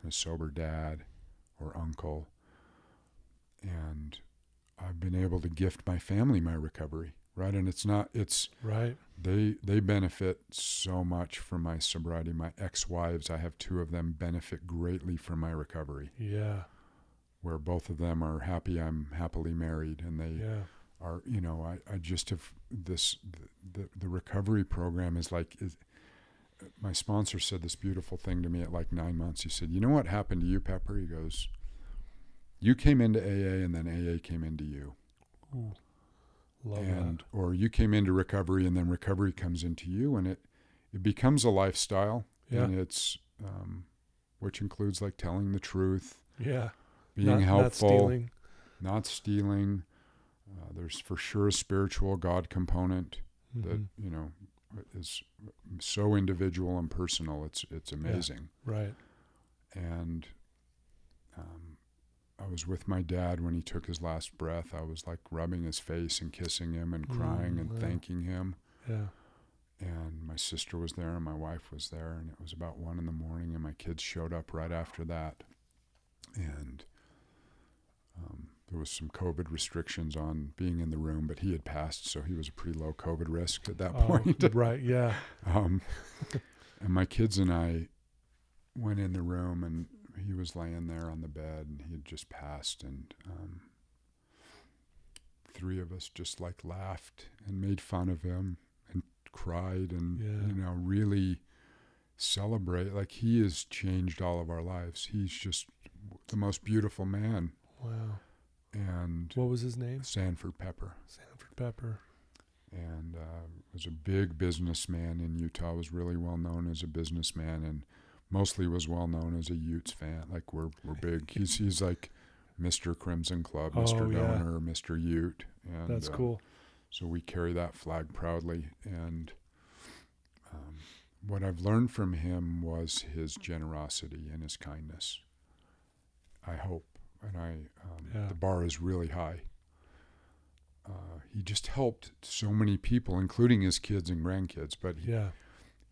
and a sober dad or uncle. And I've been able to gift my family my recovery, right? And it's right. They benefit so much from my sobriety. My ex-wives, I have 2 of them, benefit greatly from my recovery. Yeah. Where both of them are happy I'm happily married, and they are, I just have this, the recovery program is like, my sponsor said this beautiful thing to me at like 9 months. He said, you know what happened to you, Pepper? He goes, you came into AA and then AA came into you. Ooh, love that. Or you came into recovery and then recovery comes into you, and it becomes a lifestyle. Yeah. And it's, which includes like telling the truth, Yeah. being helpful, Not stealing. not stealing. There's for sure a spiritual God component that, is so individual and personal. It's amazing. Yeah. Right. And I was with my dad when he took his last breath. I was like rubbing his face and kissing him and crying and thanking him. Yeah. And my sister was there and my wife was there, and it was about 1 a.m, and my kids showed up right after that. And there was some COVID restrictions on being in the room, but he had passed, so he was a pretty low COVID risk at that point. Right, yeah. And my kids and I went in the room, and he was laying there on the bed, and he had just passed, and 3 of us just like laughed and made fun of him and cried and, really celebrate. Like, he has changed all of our lives. He's just the most beautiful man. Wow. And what was his name? Sanford Pepper. Sanford Pepper. And was a big businessman in Utah, was really well known as a businessman, and mostly was well known as a Utes fan. Like, we're big. He's like Mr. Crimson Club, Mr. Donor, Mr. Ute. And that's cool. So we carry that flag proudly. And what I've learned from him was his generosity and his kindness. I hope. And the bar is really high. He just helped so many people, including his kids and grandkids, but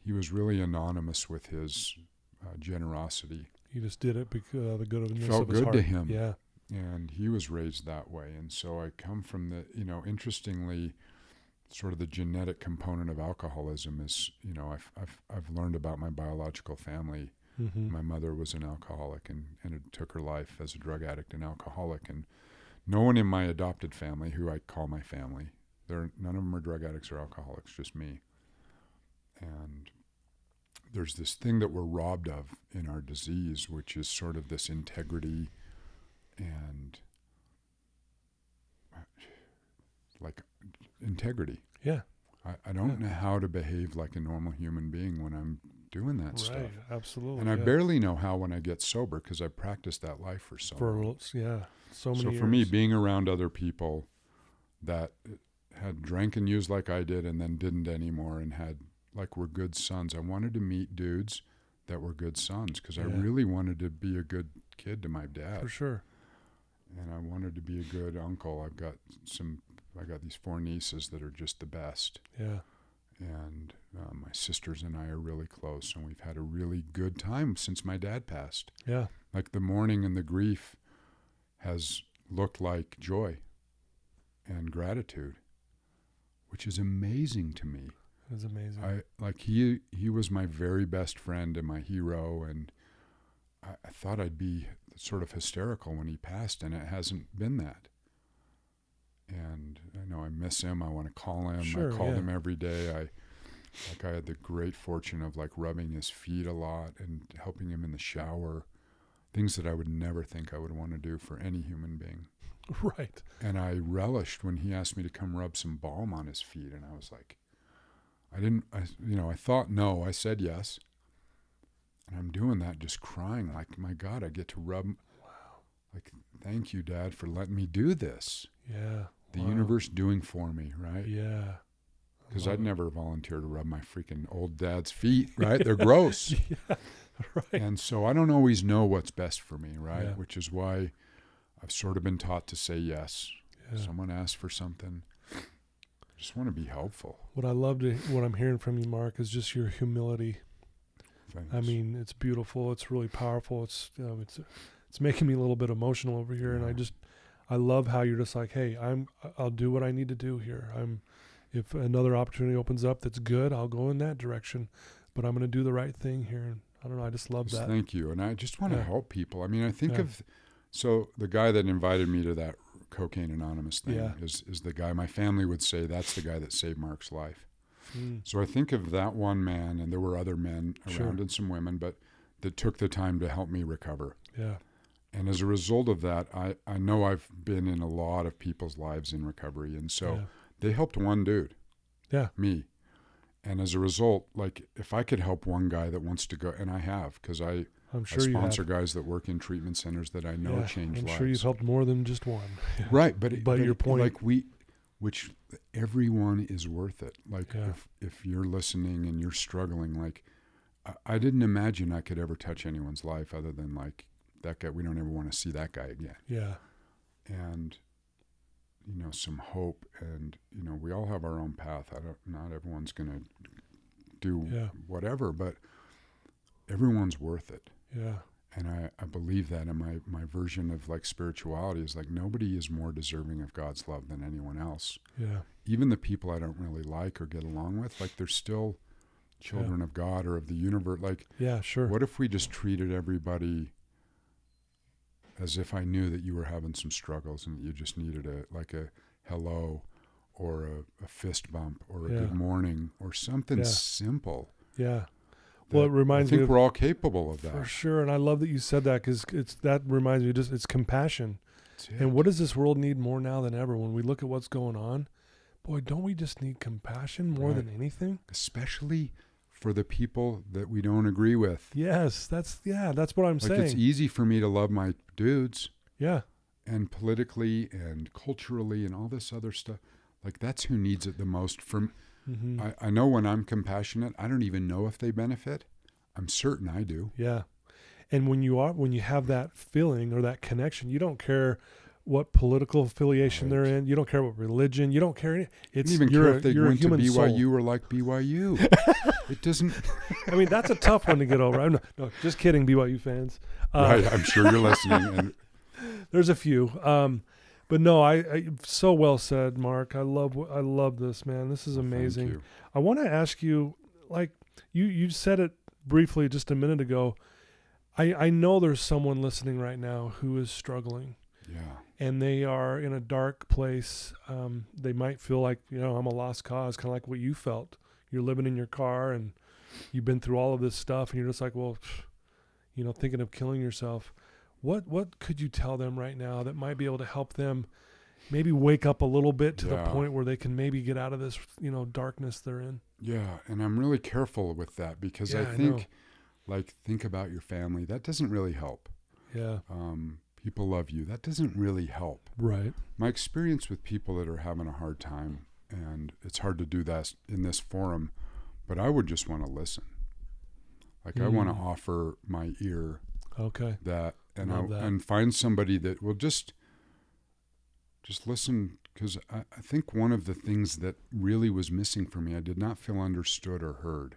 he was really anonymous with his generosity. He just did it because the goodness Felt of his good heart. to him. Yeah. And he was raised that way. And so I come from the, interestingly, sort of the genetic component of alcoholism is, I've learned about my biological family. Mm-hmm. My mother was an alcoholic and it took her life as a drug addict and alcoholic. And no one in my adopted family, who I call my family, None of them are drug addicts or alcoholics, just me. And there's this thing that we're robbed of in our disease, which is sort of this integrity and like integrity. Yeah. I don't know how to behave like a normal human being when I'm doing that stuff. Right, absolutely. And I barely know how when I get sober, because I practiced that life for so long. So many So years. for me, being around other people that had drank and used like I did and then didn't anymore and were good sons, I wanted to meet dudes that were good sons, because I really wanted to be a good kid to my dad. For sure. And I wanted to be a good uncle. I got these 4 nieces that are just the best. Yeah. And my sisters and I are really close, and we've had a really good time since my dad passed. Yeah. Like the mourning and the grief has looked like joy and gratitude, which is amazing to me. It was amazing. He was my very best friend and my hero, and I thought I'd be sort of hysterical when he passed, and it hasn't been that. And I know I miss him. I want to call him. Sure, I called him every day. I had the great fortune of rubbing his feet a lot and helping him in the shower, things that I would never think I would want to do for any human being. Right. And I relished when he asked me to come rub some balm on his feet, and I was like, I thought no. I said yes. And I'm doing that, just crying like, my God, I get to rub. Wow. Like, thank you, Dad, for letting me do this. Yeah. The universe doing for me, right? Yeah. Because I'd never volunteer to rub my freaking old dad's feet, right? They're gross. Yeah. Right. And so I don't always know what's best for me, right? Yeah. Which is why I've sort of been taught to say yes. Yeah. Someone asks for something, I just want to be helpful. What I'm hearing from you, Mark, is just your humility. Thanks. I mean, it's beautiful. It's really powerful. It's making me a little bit emotional over here, and I love how you're just like, hey, I'll do what I need to do here. If another opportunity opens up that's good, I'll go in that direction, but I'm going to do the right thing here. And I don't know. I just love that. Thank you. And I just want to help people. I mean, I think so the guy that invited me to that Cocaine Anonymous thing is the guy my family would say that's the guy that saved Mark's life. So I think of that one man, and there were other men around and some women, but that took the time to help me recover. Yeah. And as a result of that, I know I've been in a lot of people's lives in recovery. And so they helped one dude, me. And as a result, if I could help one guy that wants to go, and I have, because I sponsor guys that work in treatment centers that I know change lives. I'm sure you've helped more than just one. Right. But your point. Which everyone is worth it. If you're listening and you're struggling, I didn't imagine I could ever touch anyone's life other than that guy. We don't ever want to see that guy again. Yeah. And, some hope, and, we all have our own path. Not everyone's going to do whatever, but everyone's worth it. Yeah. And I believe that, and my version of spirituality is nobody is more deserving of God's love than anyone else. Yeah. Even the people I don't really like or get along with, they're still children of God or of the universe. Yeah, sure. What if we just treated everybody as if I knew that you were having some struggles and that you just needed a hello or a fist bump or a good morning or something simple. Yeah. Well, it reminds me. I think we're all capable of that. For sure. And I love that you said that, because that reminds me, it's compassion. And what does this world need more now than ever? When we look at what's going on, boy, don't we just need compassion more than anything? Especially for the people that we don't agree with. Yes, that's what I'm saying. It's easy for me to love my dudes. Yeah. And politically and culturally and all this other stuff. That's who needs it the most. I know when I'm compassionate, I don't even know if they benefit. I'm certain I do. Yeah. And when you have that feeling or that connection, you don't care what political affiliation they're in. You don't care what religion. You don't care. It's you don't even care if they went to BYU soul. or like BYU. It doesn't. I mean, that's a tough one to get over. No, just kidding, BYU fans. Right. I'm sure you're listening. And there's a few. But no, I so well said, Mark. I love this, man. This is amazing. Thank you. I want to ask you, you said it briefly just a minute ago. I know there's someone listening right now who is struggling. Yeah. and they are in a dark place. They might feel like, I'm a lost cause, kind of like what you felt. You're living in your car and you've been through all of this stuff, and you're just like, well, thinking of killing yourself. What could you tell them right now that might be able to help them maybe wake up a little bit to the point where they can maybe get out of this, darkness they're in? Yeah, and I'm really careful with that because I think, think about your family. That doesn't really help. Yeah. People love you. That doesn't really help. Right. My experience with people that are having a hard time, and it's hard to do that in this forum, but I would just want to listen. I want to offer my ear. Okay. And find somebody that will just listen, because I think one of the things that really was missing for me, I did not feel understood or heard.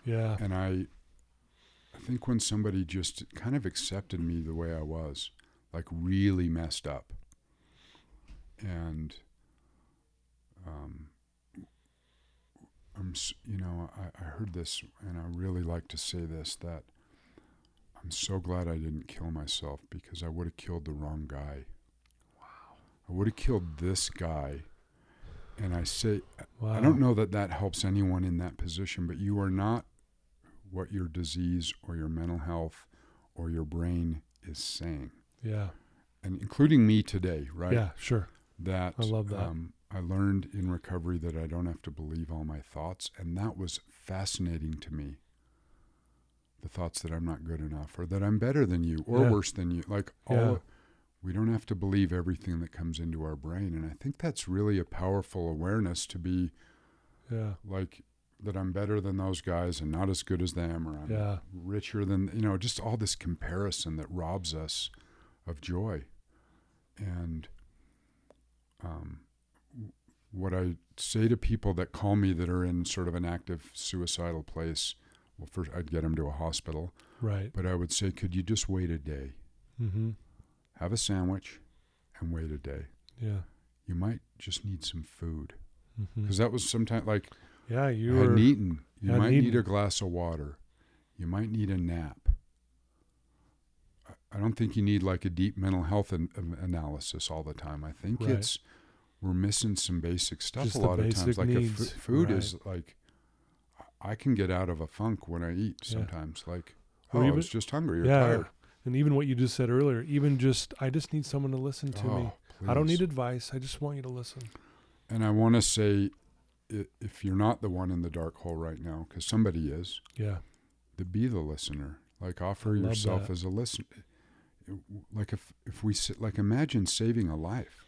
Yeah. And I think when somebody just kind of accepted me the way I was, really messed up, and I heard this, and I really like to say this, that I'm so glad I didn't kill myself, because I would have killed the wrong guy. Wow. I would have killed this guy. And I say, wow. I don't know that helps anyone in that position, but you are not what your disease or your mental health or your brain is saying. Yeah. And including me today, right? Yeah, sure. I love that. I learned in recovery that I don't have to believe all my thoughts, and that was fascinating to me. The thoughts that I'm not good enough, or that I'm better than you, or worse than you. We don't have to believe everything that comes into our brain, and I think that's really a powerful awareness to be, that I'm better than those guys and not as good as them, or I'm richer than, just all this comparison that robs us of joy. And what I say to people that call me that are in sort of an active suicidal place, well, first I'd get them to a hospital. Right. But I would say, could you just wait a day? Mm-hmm. Have a sandwich and wait a day. Yeah. You might just need some food. Mm-hmm. Because that was sometimes you hadn't eaten. You might need a glass of water. You might need a nap. I don't think you need a deep mental health analysis all the time. I think we're missing some basic stuff just a lot of times. Needs. Food is I can get out of a funk when I eat sometimes. I was just hungry or tired. And even what you just said earlier, I just need someone to listen to me. Please. I don't need advice. I just want you to listen. And I want to say, if you're not the one in the dark hole right now, because somebody is, to be the listener. Offer yourself as a listener. If we sit, imagine saving a life.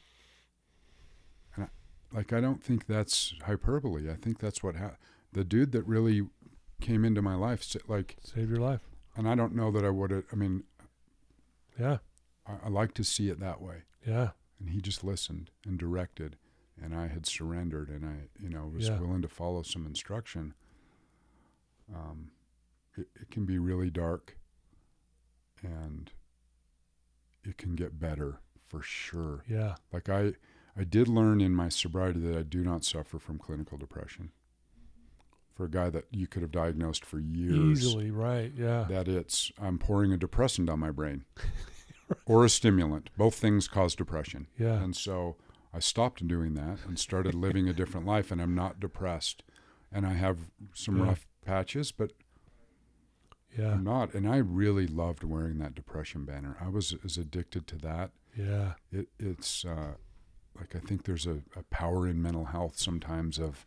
And I don't think that's hyperbole. I think that's what happened. The dude that really came into my life, saved your life. And I don't know that I would have. Yeah. I like to see it that way. Yeah. And he just listened and directed, and I had surrendered, and I, was willing to follow some instruction. It can be really dark, and it can get better for sure. Yeah. I did learn in my sobriety that I do not suffer from clinical depression. For a guy that you could have diagnosed for years. Easily, right, yeah. That I'm pouring a depressant on my brain. Or a stimulant. Both things cause depression. Yeah. And so I stopped doing that and started living a different life, and I'm not depressed. And I have some rough patches, but I'm not. And I really loved wearing that depression banner. I was as addicted to that. Yeah. It's I think there's a power in mental health sometimes of,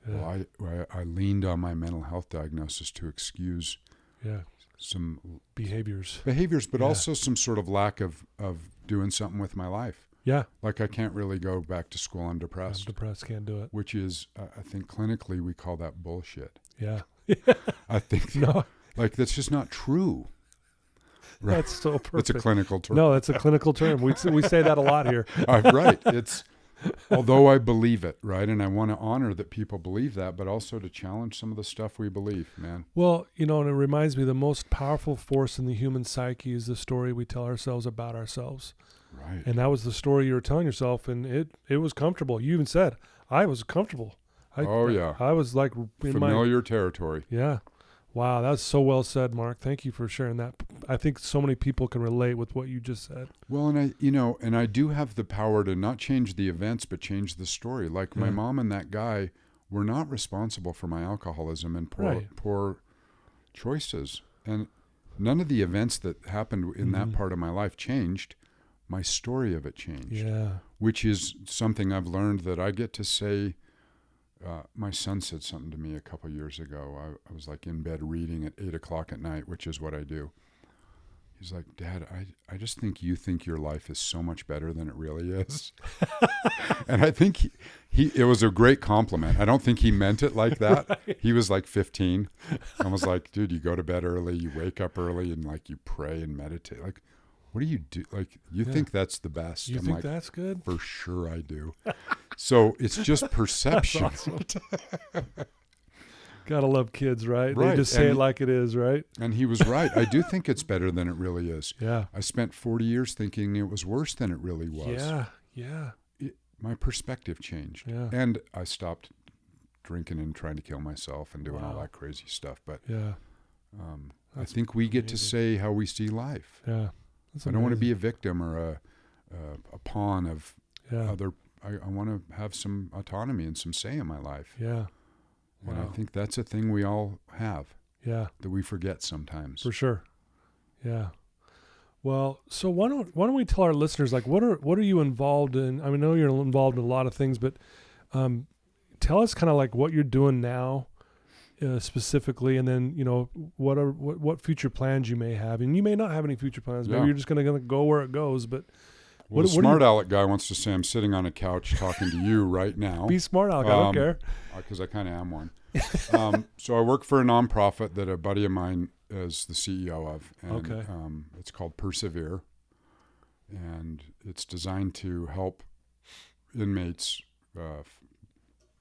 well, I leaned on my mental health diagnosis to excuse some behaviors, but also some sort of lack of doing something with my life. Yeah. I can't really go back to school. I'm depressed. Can't do it. Which is, I think clinically we call that bullshit. Yeah. I think that's just not true. Right. That's so perfect. That's a clinical term. No, that's a clinical term. We say that a lot here. Right. Although I believe it, right? And I want to honor that people believe that, but also to challenge some of the stuff we believe, man. Well, and it reminds me the most powerful force in the human psyche is the story we tell ourselves about ourselves. Right. And that was the story you were telling yourself, and it was comfortable. You even said, I was comfortable. I was familiar territory. Yeah. Wow, that's so well said, Mark. Thank you for sharing that. I think so many people can relate with what you just said. Well, and I do have the power to not change the events, but change the story. Like my Yeah. mom and that guy were not responsible for my alcoholism and poor choices. And none of the events that happened in that part of my life changed. My story of it changed. Yeah. Which is something I've learned that I get to say. My son said something to me a couple years ago. I was like in bed reading at 8:00 at night, which is what I do. He's like, Dad, I just think you think your life is so much better than it really is. And I think it was a great compliment. I don't think he meant it like that. Right. He was like 15. I was like, dude, you go to bed early, you wake up early, and like you pray and meditate. Like, what do you do? Like, you think that's the best? You I'm think like, that's good? For sure I do. So it's just perception. Awesome. Gotta love kids, right? Right. They just say it like it is, right? And he was right. I do think it's better than it really is. Yeah. I spent 40 years thinking it was worse than it really was. Yeah, yeah. My perspective changed. Yeah. And I stopped drinking and trying to kill myself and doing all that crazy stuff. But yeah, I think we get to say how we see life. Yeah. I don't want to be a victim or a pawn of other. I want to have some autonomy and some say in my life. Yeah. And I think that's a thing we all have. Yeah. That we forget sometimes. For sure. Yeah. Well, so why don't we tell our listeners, like, what are you involved in? I mean, I know you're involved in a lot of things, but tell us kind of like what you're doing now, specifically, and then what future plans you may have, and you may not have any future plans. Maybe you're just gonna go where it goes. But well, the smart aleck guy wants to say I'm sitting on a couch talking to you right now. Be smart aleck. I don't care. Because I kind of am one. So I work for a nonprofit that a buddy of mine is the CEO of, and it's called Persevere, and it's designed to help inmates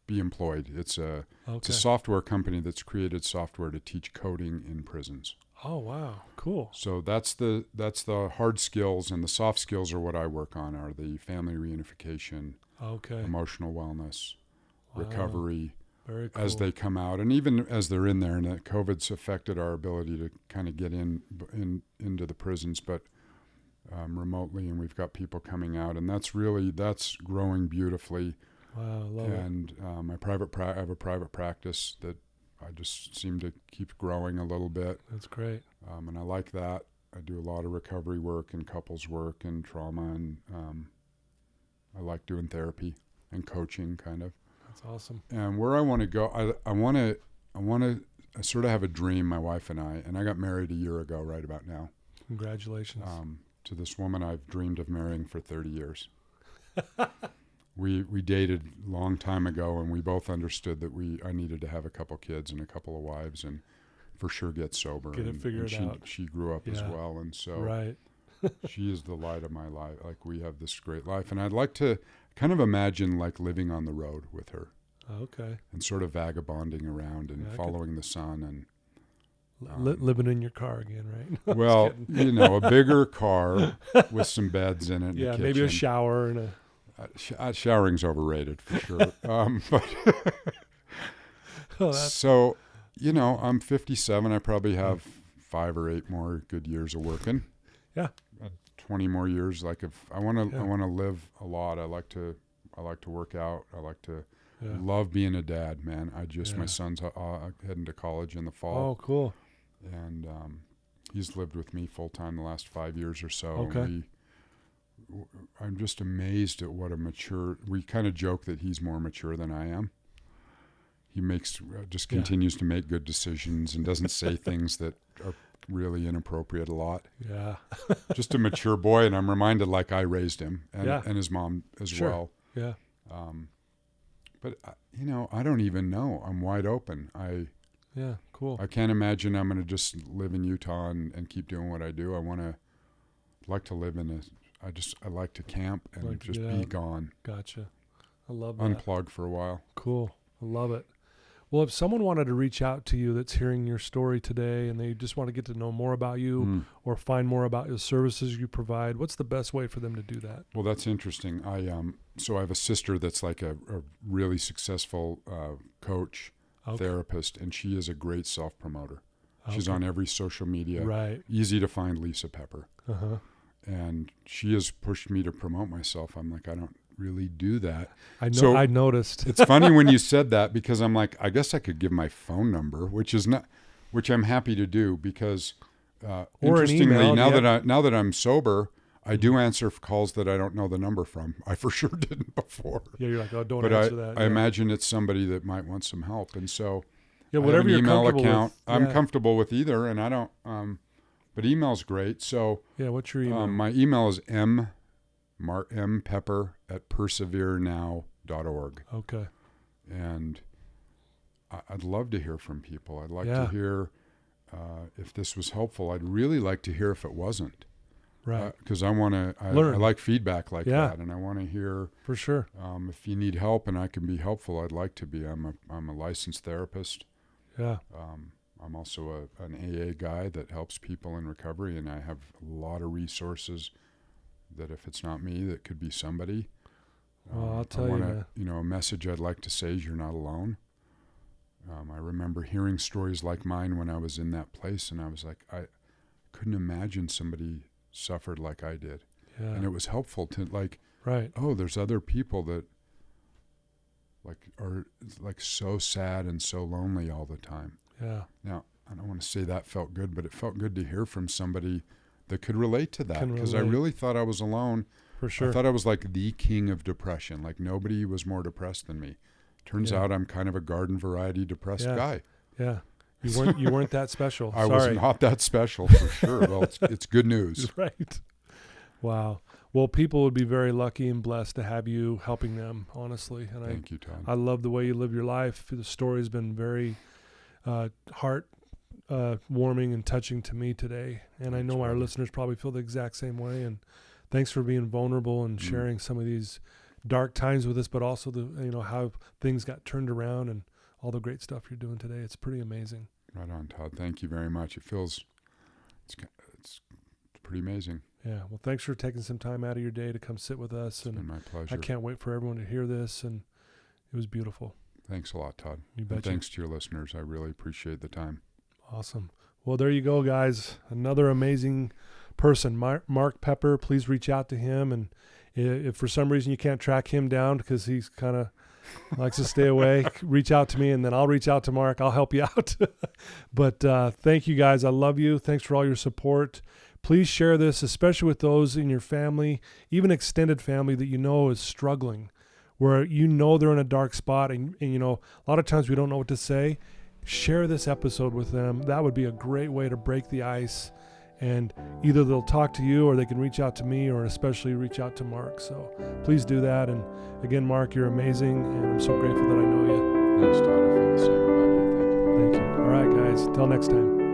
be employed. It's a software company that's created software to teach coding in prisons. Oh wow, cool. So that's the hard skills, and the soft skills are what I work on, are the family reunification, emotional wellness, recovery. Very cool. As they come out, and even as they're in there, and COVID's affected our ability to kind of get into the prisons, but remotely, and we've got people coming out, and that's growing beautifully. Wow, love it. And I have a private practice that I just seem to keep growing a little bit. That's great. And I like that. I do a lot of recovery work and couples work and trauma, and I like doing therapy and coaching, kind of. That's awesome. And where I want to go, I sort of have a dream, my wife and I got married a year ago, right about now. Congratulations. To this woman I've dreamed of marrying for 30 years. We dated a long time ago, and we both understood that I needed to have a couple kids and a couple of wives, and for sure get sober. Get it figured out. She grew up as well, and so she is the light of my life. Like, we have this great life, and I'd like to kind of imagine like living on the road with her. Okay. And sort of vagabonding around and following the sun and living in your car again, right? No, well, a bigger car with some beds in it. And a kitchen. Maybe a shower and showering's overrated for sure. So, I'm 57. I probably have 5 or 8 more good years of working. Yeah. 20 more years. Like, if I want to live a lot. I like to work out. I like to love being a dad, man. My son's heading to college in the fall. Oh, cool. And he's lived with me full time the last 5 years or so. Okay. I'm just amazed at what we kind of joke that he's more mature than I am. He continues to make good decisions and doesn't say things that are really inappropriate a lot. Yeah. Just a mature boy, and I'm reminded like I raised him and his mom as well. Yeah. But I don't even know. I'm wide open. Cool. I can't imagine I'm going to just live in Utah and keep doing what I do. I like to live I like to camp and just be gone. Gotcha. I love that. Unplug for a while. Cool. I love it. Well, if someone wanted to reach out to you that's hearing your story today and they just want to get to know more about you or find more about the services you provide, what's the best way for them to do that? Well, that's interesting. I have a sister that's like a really successful coach, therapist, and she is a great self-promoter. She's Okay. on every social media. Right. Easy to find, Lisa Pepper. Uh-huh. And she has pushed me to promote myself. I'm like, I don't really do that. I know. So- I noticed. It's funny when you said that, because I'm like, I guess I could give my phone number, which I'm happy to do, because Or an interestingly, email, now that I'm sober, I do answer calls that I don't know the number from. I for sure didn't before. Yeah, you're like, oh, don't But answer that. I Yeah. imagine it's somebody that might want some help, and so Yeah, I have whatever an you're email comfortable account. with. I'm Yeah. comfortable with either, and I don't. But email's great. So Yeah, what's your email? my email is mpepper@perseverenow.org, Okay. and I'd love to hear from people. I'd like Yeah. to hear if this was helpful. I'd really like to hear if it wasn't, Right. because I want to. I Learn. like feedback like Yeah. that, and I want to hear. For sure. If you need help and I can be helpful, I'd like to be. I'm a licensed therapist. Yeah. I'm also an AA guy that helps people in recovery, and I have a lot of resources that if it's not me, that could be somebody. Well, I'll tell I you, wanna, man. a message I'd like to say is you're not alone. I remember hearing stories like mine when I was in that place, and I was like, I couldn't imagine somebody suffered like I did. Yeah. And it was helpful to like, Right. oh, there's other people that like are like so sad and so lonely all the time. Yeah. Now, I don't want to say that felt good, but it felt good to hear from somebody that could relate to that, Can because I relate. really thought I was alone. For sure. I thought I was like the king of depression. Like nobody was more depressed than me. Turns Yeah. out I'm kind of a garden variety depressed Yeah. guy. Yeah. You weren't that special. I Sorry. was not that special for sure. Well, it's good news. Right. Wow. Well, people would be very lucky and blessed to have you helping them, honestly. And Thank you, Todd. I love the way you live your life. The story's been very heart warming and touching to me today. And I Thanks, know our brother. listeners probably feel the exact same way. And thanks for being vulnerable and sharing some of these dark times with us, but also how things got turned around and all the great stuff you're doing today. It's pretty amazing. Right on, Todd. Thank you very much. It's pretty amazing. Yeah. Well, thanks for taking some time out of your day to come sit with us. It's been And my pleasure. I can't wait for everyone to hear this. And it was beautiful. Thanks a lot, Todd. You And betcha. thanks to your listeners. I really appreciate the time. Awesome. Well, there you go, guys. Another amazing person, Mark Pepper. Please reach out to him. And if for some reason you can't track him down because he's kind of likes to stay away, reach out to me, and then I'll reach out to Mark. I'll help you out. But thank you, guys. I love you. Thanks for all your support. Please share this, especially with those in your family, even extended family that you know is struggling, where you know they're in a dark spot, and a lot of times we don't know what to say. Share this episode with them. That would be a great way to break the ice, and either they'll talk to you or they can reach out to me, or especially reach out to Mark. So please do that. And again, Mark, you're amazing, and I'm so grateful that I know you. Thanks, Todd. I feel the same about you. Thank you, brother. Thank you. All right, guys. Till next time.